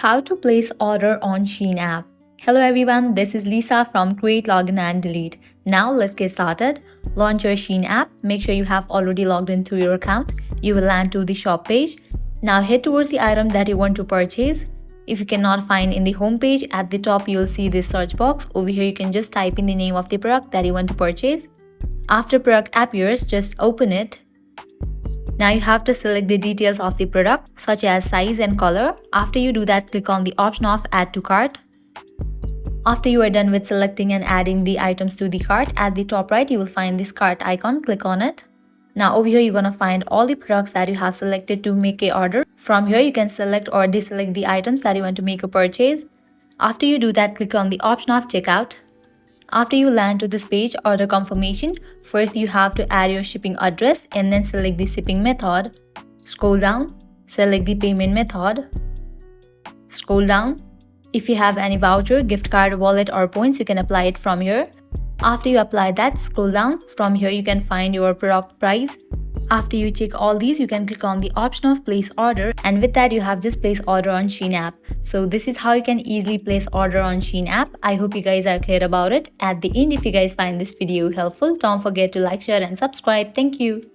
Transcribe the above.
How to place order on Shein app. Hello everyone, this is Lisa from Create, Login and Delete. Now let's get started. Launch your Shein app. Make sure you have already logged into your account. You will land to the shop page. Now head towards the item that you want to purchase. If you cannot find in the home page, at the top you'll see this search box. Over here you can just type in the name of the product that you want to purchase. After product appears, just open it. Now you have to select the details of the product such as size and color. After you do that, click on the option of add to cart. After you are done with selecting and adding the items to the cart, at the top right you will find this cart icon. Click on it. Now over here you're gonna find all the products that you have selected to make a order. From here you can select or deselect the items that you want to make a purchase. After you do that, click on the option of checkout. After you land to this page, order confirmation, first you have to add your shipping address and then select the shipping method. Scroll down, select the payment method. Scroll down. If you have any voucher, gift card, wallet or points, you can apply it from here. After you apply that, scroll down. From here you can find your product price. After you check all these, you can click on the option of place order, and with that you have just placed order on Shein app. So this is how you can easily place order on Shein app. I hope you guys are clear about it. At the end, if you guys find this video helpful, don't forget to like, share and subscribe. Thank you.